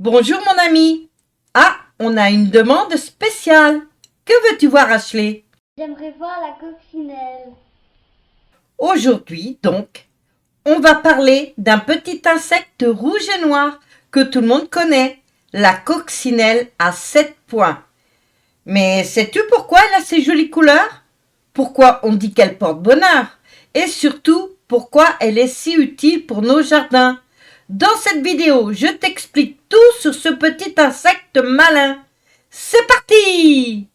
Bonjour mon ami. Ah, on a une demande spéciale. Que veux-tu voir, Ashley? J'aimerais voir la coccinelle. Aujourd'hui, donc, on va parler d'un petit insecte rouge et noir que tout le monde connaît, la coccinelle à 7 points. Mais sais-tu pourquoi elle a ces jolies couleurs? Pourquoi on dit qu'elle porte bonheur? Et surtout, pourquoi elle est si utile pour nos jardins? Dans cette vidéo, je t'explique tout sur ce petit insecte malin. C'est parti!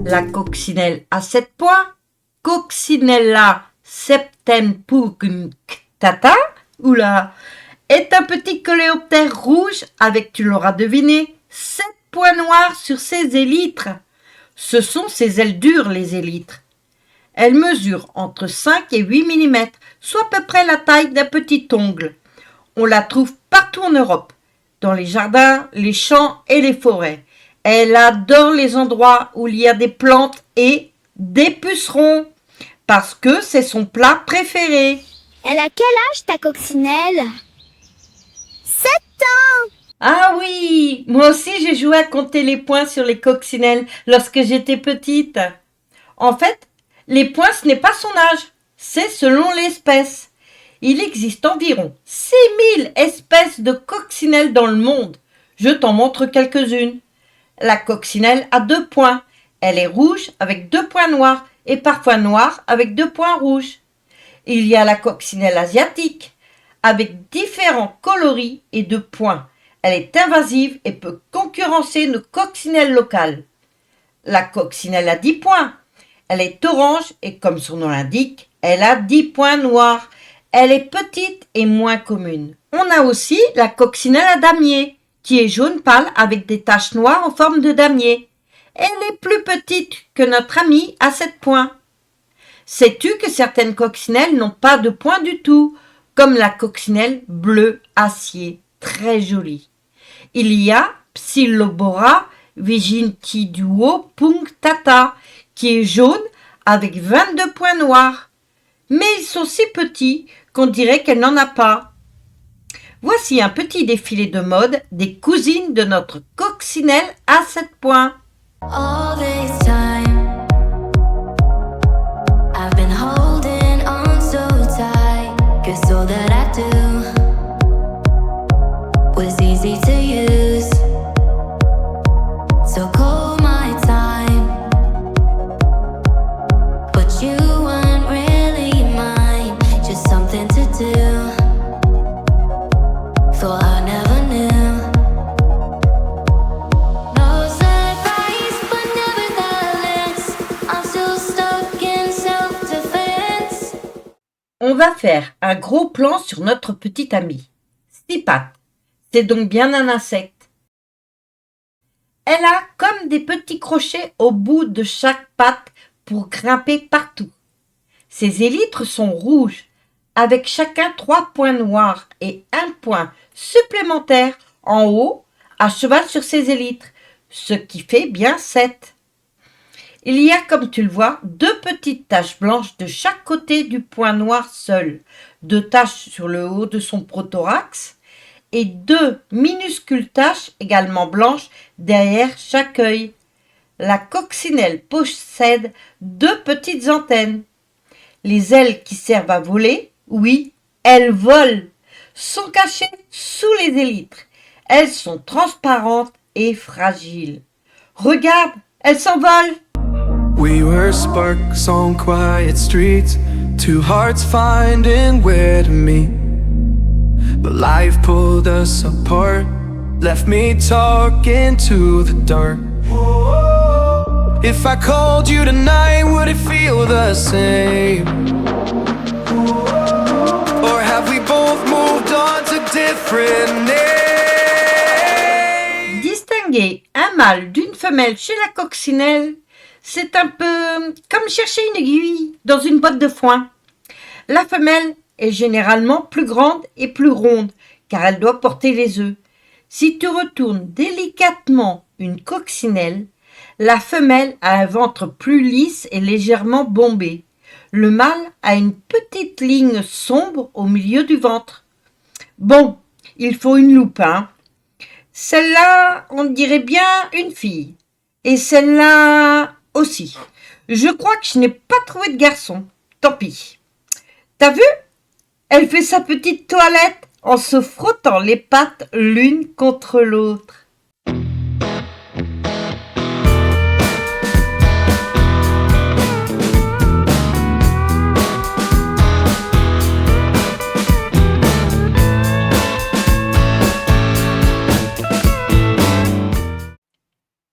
La coccinelle à 7 points, Coccinella septempunctata, est un petit coléoptère rouge avec, tu l'auras deviné, 7 points noirs sur ses élytres. Ce sont ses ailes dures, les élytres. Elles mesurent entre 5 et 8 mm, soit à peu près la taille d'un petit ongle. On la trouve partout en Europe, dans les jardins, les champs et les forêts. Elle adore les endroits où il y a des plantes et des pucerons, parce que c'est son plat préféré. Elle a quel âge ta coccinelle? 7 ans. Ah oui, moi aussi j'ai joué à compter les points sur les coccinelles lorsque j'étais petite. En fait, les points ce n'est pas son âge, c'est selon l'espèce. Il existe environ 6000 espèces de coccinelles dans le monde. Je t'en montre quelques-unes. La coccinelle a 2 points. Elle est rouge avec 2 points noirs et parfois noire avec 2 points rouges. Il y a la coccinelle asiatique avec différents coloris et 2 points. Elle est invasive et peut concurrencer nos coccinelles locales. La coccinelle a 10 points. Elle est orange et comme son nom l'indique, elle a 10 points noirs. Elle est petite et moins commune. On a aussi la coccinelle à damier, qui est jaune pâle avec des taches noires en forme de damier. Elle est plus petite que notre amie à 7 points. Sais-tu que certaines coccinelles n'ont pas de points du tout, comme la coccinelle bleu acier, très jolie. Il y a Psilobora vigintiduo.punctata, qui est jaune avec 22 points noirs. Mais ils sont si petits qu'on dirait qu'elle n'en a pas. Voici un petit défilé de mode des cousines de notre coccinelle à 7 points. All this time I've been holding on so tight, 'cause all that I do was easy to use. So call my time, but you weren't really mine, just something to do. Thought I never knew. No surprise, but nevertheless, I'm still stuck in self-defense. On va faire un gros plan sur notre petit ami. 6 pattes. C'est donc bien un insecte. Elle a comme des petits crochets au bout de chaque patte pour grimper partout. Ses élytres sont rouges, avec chacun 3 points noirs et 1 point supplémentaire en haut, à cheval sur ses élytres, ce qui fait bien 7. Il y a, comme tu le vois, 2 petites taches blanches de chaque côté du point noir seul, 2 taches sur le haut de son prothorax et 2 minuscules taches également blanches derrière chaque œil. La coccinelle possède 2 petites antennes. Les ailes qui servent à voler, oui, elles volent, sont cachées sous les élytres. Elles sont transparentes et fragiles. Regarde, elles s'envolent. We were sparks on quiet streets, 2 hearts finding where to meet. But life pulled us apart, left me talking to the dark. If I called you tonight, would it feel the same? Or have we both moved on to different names? Distinguer un mâle d'une femelle chez la coccinelle, c'est un peu comme chercher une aiguille dans une botte de foin. La femelle est généralement plus grande et plus ronde, car elle doit porter les œufs. Si tu retournes délicatement une coccinelle, la femelle a un ventre plus lisse et légèrement bombé. Le mâle a une petite ligne sombre au milieu du ventre. Bon, il faut une loupe, hein. Celle-là, on dirait bien une fille. Et celle-là aussi. Je crois que je n'ai pas trouvé de garçon. Tant pis. T'as vu? Elle fait sa petite toilette en se frottant les pattes l'une contre l'autre.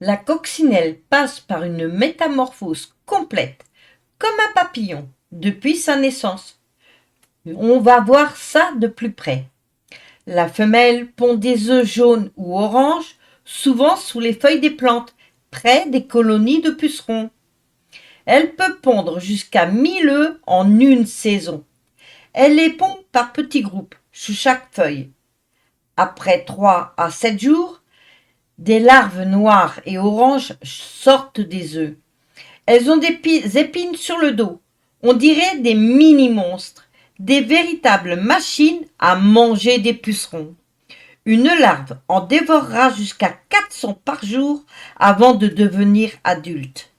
La coccinelle passe par une métamorphose complète, comme un papillon, depuis sa naissance. On va voir ça de plus près. La femelle pond des œufs jaunes ou oranges, souvent sous les feuilles des plantes, près des colonies de pucerons. Elle peut pondre jusqu'à 1000 œufs en une saison. Elle les pond par petits groupes, sous chaque feuille. Après 3 à 7 jours, des larves noires et oranges sortent des œufs. Elles ont des épines sur le dos. On dirait des mini-monstres, des véritables machines à manger des pucerons. Une larve en dévorera jusqu'à 400 par jour avant de devenir adulte.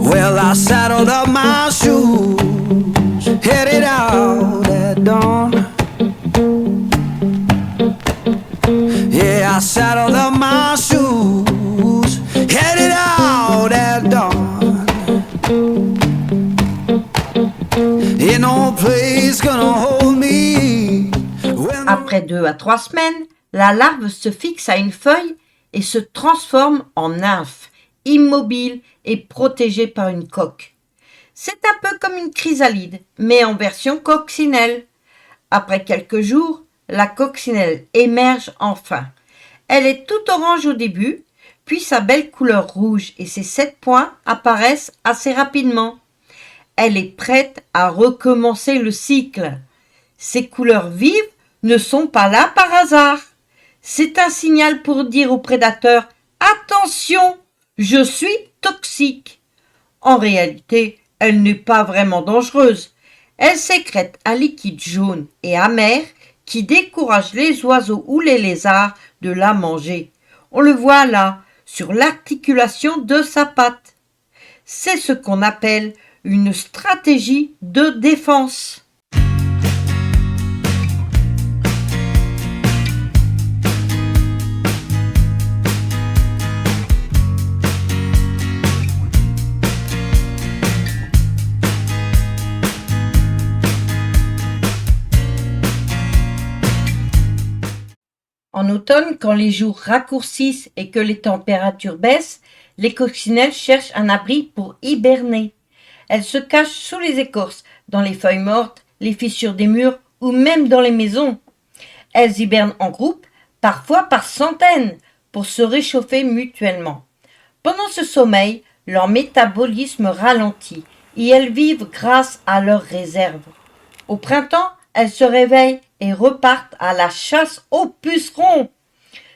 Well, I saddled up my shoes, headed out at dawn. Yeah, I saddled up my shoes, headed out at dawn. Ain't no place gonna hold me. Après 2 à 3 semaines, la larve se fixe à une feuille et se transforme en nymphe, immobile et protégée par une coque. C'est un peu comme une chrysalide, mais en version coccinelle. Après quelques jours, la coccinelle émerge enfin. Elle est toute orange au début, puis sa belle couleur rouge et ses 7 points apparaissent assez rapidement. Elle est prête à recommencer le cycle. Ces couleurs vives ne sont pas là par hasard. C'est un signal pour dire au prédateur « Attention, je suis toxique ». En réalité, elle n'est pas vraiment dangereuse. Elle sécrète un liquide jaune et amer qui décourage les oiseaux ou les lézards de la manger. On le voit là, sur l'articulation de sa patte. C'est ce qu'on appelle une stratégie de défense. En automne, quand les jours raccourcissent et que les températures baissent, les coccinelles cherchent un abri pour hiberner. Elles se cachent sous les écorces, dans les feuilles mortes, les fissures des murs ou même dans les maisons. Elles hibernent en groupe, parfois par centaines, pour se réchauffer mutuellement. Pendant ce sommeil, leur métabolisme ralentit et elles vivent grâce à leurs réserves. Au printemps, elles se réveillent et repartent à la chasse aux pucerons.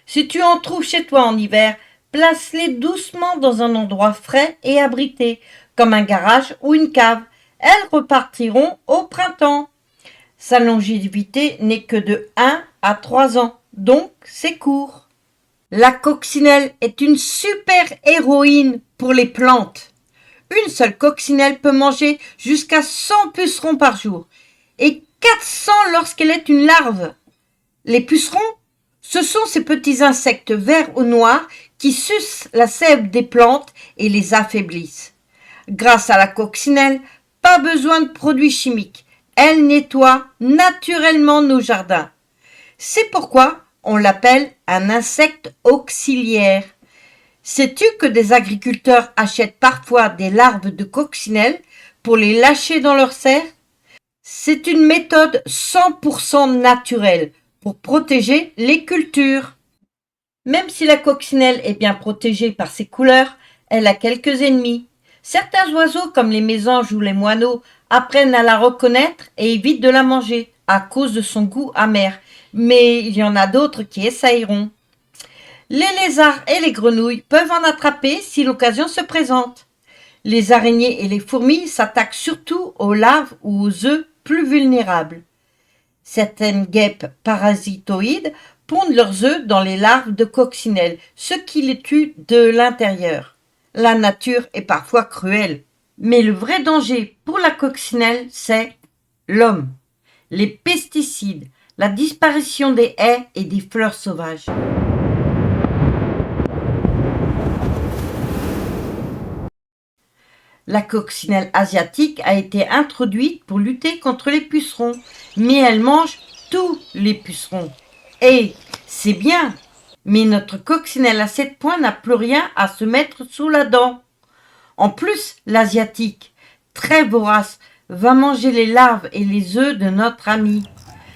Si tu en trouves chez toi en hiver, place-les doucement dans un endroit frais et abrité, comme un garage ou une cave. Elles repartiront au printemps. Sa longévité n'est que de 1 à 3 ans, donc c'est court. La coccinelle est une super héroïne pour les plantes. Une seule coccinelle peut manger jusqu'à 100 pucerons par jour et 400 lorsqu'elle est une larve. Les pucerons, ce sont ces petits insectes verts ou noirs qui sucent la sève des plantes et les affaiblissent. Grâce à la coccinelle, pas besoin de produits chimiques. Elle nettoie naturellement nos jardins. C'est pourquoi on l'appelle un insecte auxiliaire. Sais-tu que des agriculteurs achètent parfois des larves de coccinelle pour les lâcher dans leurs serres? C'est une méthode 100% naturelle pour protéger les cultures. Même si la coccinelle est bien protégée par ses couleurs, elle a quelques ennemis. Certains oiseaux, comme les mésanges ou les moineaux, apprennent à la reconnaître et évitent de la manger à cause de son goût amer. Mais il y en a d'autres qui essayeront. Les lézards et les grenouilles peuvent en attraper si l'occasion se présente. Les araignées et les fourmis s'attaquent surtout aux larves ou aux œufs plus vulnérables. Certaines guêpes parasitoïdes pondent leurs œufs dans les larves de coccinelles, ce qui les tue de l'intérieur. La nature est parfois cruelle, mais le vrai danger pour la coccinelle, c'est l'homme, les pesticides, la disparition des haies et des fleurs sauvages. La coccinelle asiatique a été introduite pour lutter contre les pucerons, mais elle mange tous les pucerons. Et c'est bien, mais notre coccinelle à 7 points n'a plus rien à se mettre sous la dent. En plus, l'asiatique, très vorace, va manger les larves et les œufs de notre ami.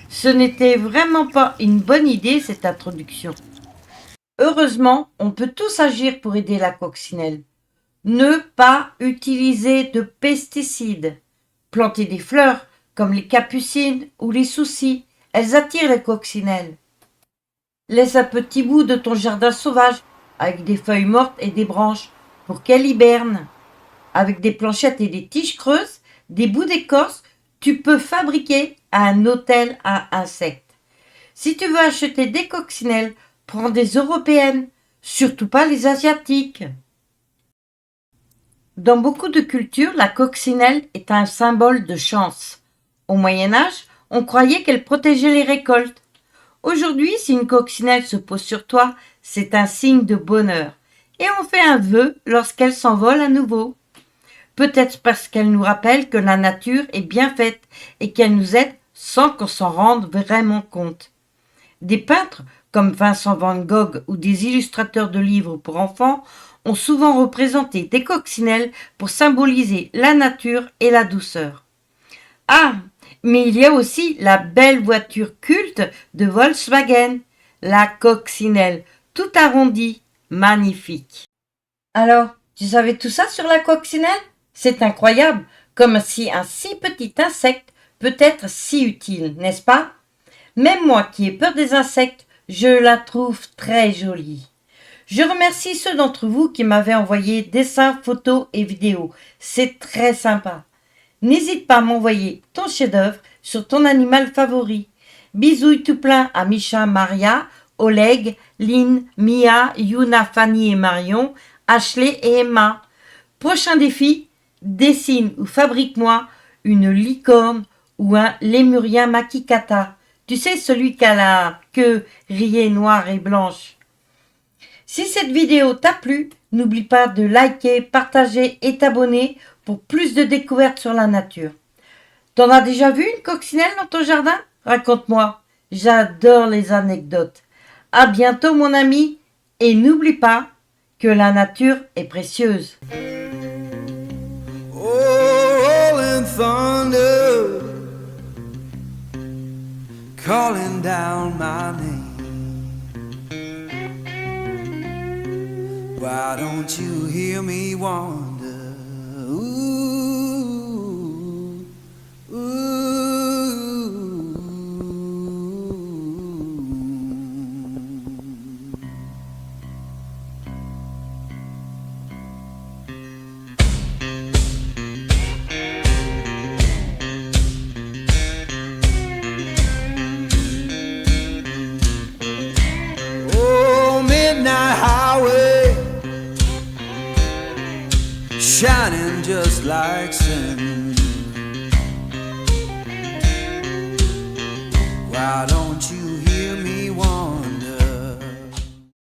Ce n'était vraiment pas une bonne idée cette introduction. Heureusement, on peut tous agir pour aider la coccinelle. Ne pas utiliser de pesticides. Planter des fleurs comme les capucines ou les soucis. Elles attirent les coccinelles. Laisse un petit bout de ton jardin sauvage avec des feuilles mortes et des branches pour qu'elles hibernent. Avec des planchettes et des tiges creuses, des bouts d'écorce, tu peux fabriquer un hôtel à insectes. Si tu veux acheter des coccinelles, prends des européennes, surtout pas les asiatiques. Dans beaucoup de cultures, la coccinelle est un symbole de chance. Au Moyen-Âge, on croyait qu'elle protégeait les récoltes. Aujourd'hui, si une coccinelle se pose sur toi, c'est un signe de bonheur. Et on fait un vœu lorsqu'elle s'envole à nouveau. Peut-être parce qu'elle nous rappelle que la nature est bien faite et qu'elle nous aide sans qu'on s'en rende vraiment compte. Des peintres, comme Vincent van Gogh ou des illustrateurs de livres pour enfants, ont souvent représenté des coccinelles pour symboliser la nature et la douceur. Ah, mais il y a aussi la belle voiture culte de Volkswagen, la coccinelle, tout arrondie, magnifique. Alors, tu savais tout ça sur la coccinelle? C'est incroyable, comme si un si petit insecte peut être si utile, n'est-ce pas? Même moi qui ai peur des insectes, je la trouve très jolie. Je remercie ceux d'entre vous qui m'avaient envoyé dessins, photos et vidéos. C'est très sympa. N'hésite pas à m'envoyer ton chef-d'œuvre sur ton animal favori. Bisous tout plein à Micha, Maria, Oleg, Lynn, Mia, Yuna, Fanny et Marion, Ashley et Emma. Prochain défi, dessine ou fabrique-moi une licorne ou un lémurien makikata. Tu sais, celui qui a la queue rayée noire et blanche. Si cette vidéo t'a plu, n'oublie pas de liker, partager et t'abonner pour plus de découvertes sur la nature. T'en as déjà vu une coccinelle dans ton jardin? Raconte-moi, j'adore les anecdotes. À bientôt mon ami, et n'oublie pas que la nature est précieuse. Rolling thunder, calling down my name. Why don't you hear me wonder? Ooh, ooh. Oh, midnight highway, shining just like sin. Why don't you